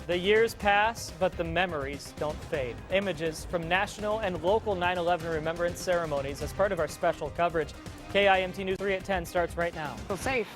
The years pass, but the memories don't fade. Images from national and local 9/11 remembrance ceremonies as part of our special coverage. KIMT News 3 at 10 starts right now. Feel safe.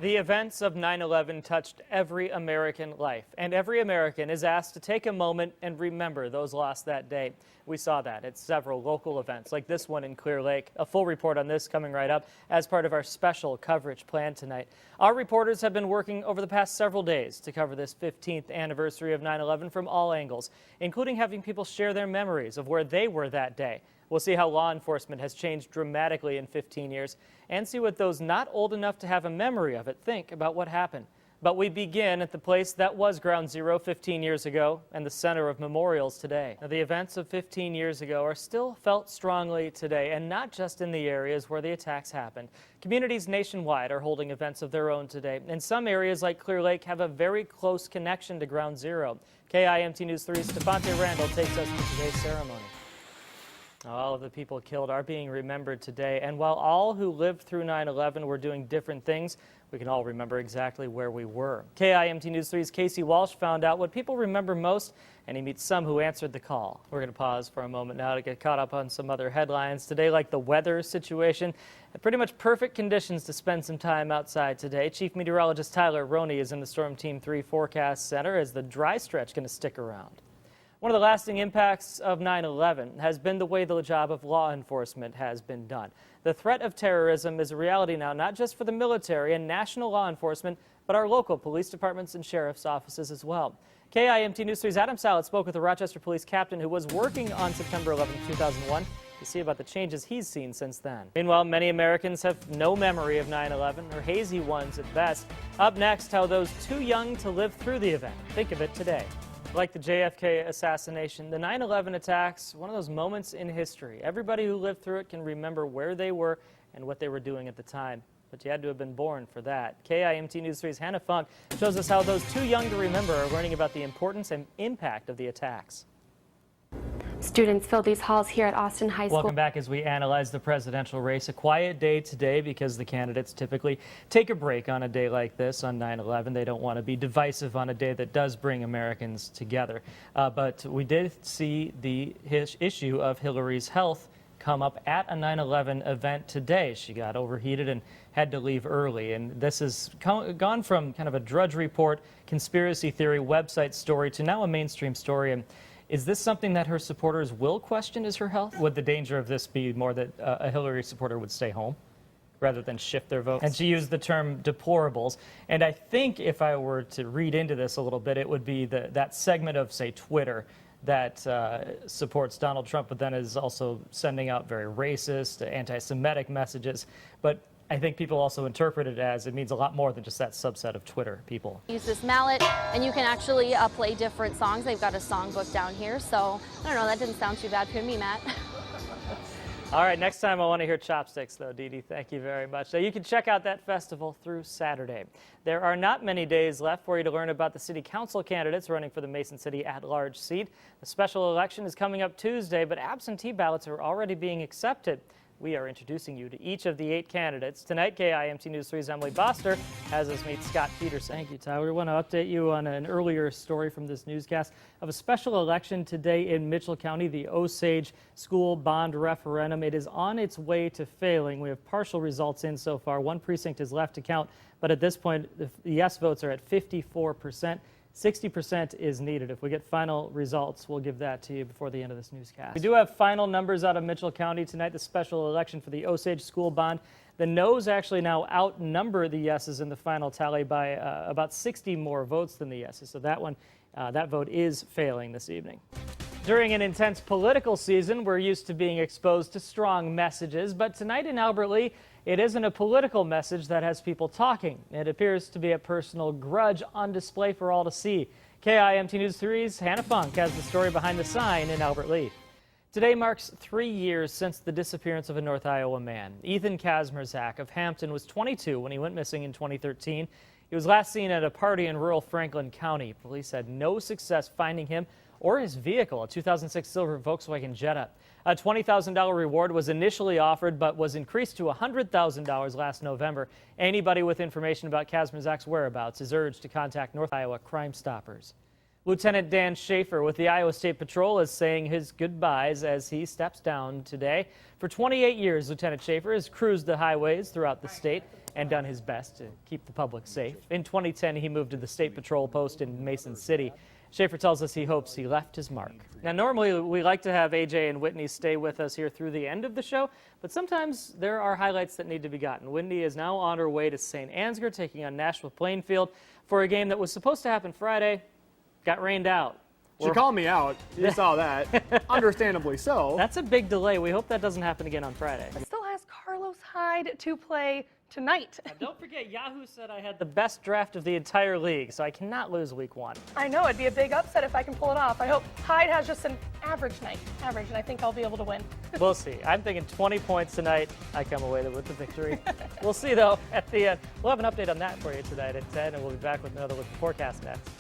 The events of 9/11 touched every American life, and every American is asked to take a moment and remember those lost that day. We saw that at several local events, like this one in Clear Lake. A full report on this coming right up as part of our special coverage plan tonight. Our reporters have been working over the past several days to cover this 15th anniversary of 9/11 from all angles, including having people share their memories of where they were that day. We'll see how law enforcement has changed dramatically in 15 years and see what those not old enough to have a memory of it think about what happened. But we begin at the place that was Ground Zero 15 years ago and the center of memorials today. Now, the events of 15 years ago are still felt strongly today, and not just in the areas where the attacks happened. Communities nationwide are holding events of their own today, and some areas like Clear Lake have a very close connection to Ground Zero. KIMT News 3's Stefante Randall takes us to today's ceremony. All of the people killed are being remembered today, and while all who lived through 9/11 were doing different things, we can all remember exactly where we were. KIMT News 3's Casey Walsh found out what people remember most, and he meets some who answered the call. We're going to pause for a moment now to get caught up on some other headlines today, like the weather situation. Pretty much perfect conditions to spend some time outside today. Chief Meteorologist Tyler Roney is in the Storm Team 3 Forecast Center. Is the dry stretch going to stick around? One of the lasting impacts of 9/11 has been the way the job of law enforcement has been done. The threat of terrorism is a reality now, not just for the military and national law enforcement, but our local police departments and sheriff's offices as well. KIMT News 3's Adam Sallet spoke with the Rochester police captain who was working on September 11, 2001 to see about the changes he's seen since then. Meanwhile, many Americans have no memory of 9/11, or hazy ones at best. Up next, how those too young to live through the event think of it today. Like the JFK assassination, the 9/11 attacks, one of those moments in history. Everybody who lived through it can remember where they were and what they were doing at the time. But you had to have been born for that. KIMT News 3's Hannah Funk shows us how those too young to remember are learning about the importance and impact of the attacks. Students filled these halls here at Austin High School. Welcome back as we analyze the presidential race. A quiet day today because the candidates typically take a break on a day like this on 9/11. They don't want to be divisive on a day that does bring Americans together. But we did see the issue of Hillary's health come up at a 9/11 event today. She got overheated and had to leave early. And this has gone from kind of a Drudge Report conspiracy theory website story to now a mainstream story. And is this something that her supporters will question, is her health? Would the danger of this be more that a Hillary supporter would stay home rather than shift their vote? And she used the term deplorables. And I think if I were to read into this a little bit, it would be that segment of, say, Twitter that supports Donald Trump, but then is also sending out very racist, anti-Semitic messages. But I think people also interpret it as it means a lot more than just that subset of Twitter people. Use this mallet and you can actually play different songs. They've got a songbook down here, so I don't know, that didn't sound too bad for me, Matt. All right, next time I want to hear chopsticks, though, Dee Dee. Thank you very much. So you can check out that festival through Saturday. There are not many days left for you to learn about the city council candidates running for the Mason City at-large seat. The special election is coming up Tuesday, but absentee ballots are already being accepted. We are introducing you to each of the 8 candidates. Tonight, KIMT News 3's Emily Boster has us meet Scott Peterson. Thank you, Tyler. We want to update you on an earlier story from this newscast of a special election today in Mitchell County, the Osage School Bond Referendum. It is on its way to failing. We have partial results in so far. One precinct is left to count, but at this point, the yes votes are at 54%. 60% is needed. If we get final results, we'll give that to you before the end of this newscast. We do have final numbers out of Mitchell County tonight, the special election for the Osage School Bond. The noes actually now outnumber the yeses in the final tally by about 60 more votes than the yeses. So that vote is failing this evening. During an intense political season, we're used to being exposed to strong messages, but tonight in Albert Lea, it isn't a political message that has people talking. It appears to be a personal grudge on display for all to see. KIMT News 3's Hannah Funk has the story behind the sign in Albert Lea. Today marks 3 years since the disappearance of a North Iowa man. Ethan Kazmierzak of Hampton was 22 when he went missing in 2013. He was last seen at a party in rural Franklin County. Police had no success finding him or his vehicle, a 2006 silver Volkswagen Jetta. A $20,000 reward was initially offered but was increased to $100,000 last November. Anybody with information about Kazmierzak's whereabouts is urged to contact North Iowa Crime Stoppers. Lieutenant Dan Schaefer with the Iowa State Patrol is saying his goodbyes as he steps down today. For 28 years, Lieutenant Schaefer has cruised the highways throughout the state and done his best to keep the public safe. In 2010, he moved to the State Patrol post in Mason City. Schaefer tells us he hopes he left his mark. Now, normally we like to have AJ and Whitney stay with us here through the end of the show, but sometimes there are highlights that need to be gotten. Whitney is now on her way to St. Ansgar, taking on Nashua Plainfield for a game that was supposed to happen Friday. Got rained out. She called me out. You saw that. Understandably so. That's a big delay. We hope that doesn't happen again on Friday. Still has Carlos Hyde to play tonight. Now, don't forget, Yahoo said I had the best draft of the entire league, so I cannot lose week 1. I know, it'd be a big upset if I can pull it off. I hope Hyde has just an average night. Average, and I think I'll be able to win. We'll see. I'm thinking 20 points tonight. I come away with the victory. We'll see, though, at the end. We'll have an update on that for you tonight at 10, and we'll be back with another look at the forecast next.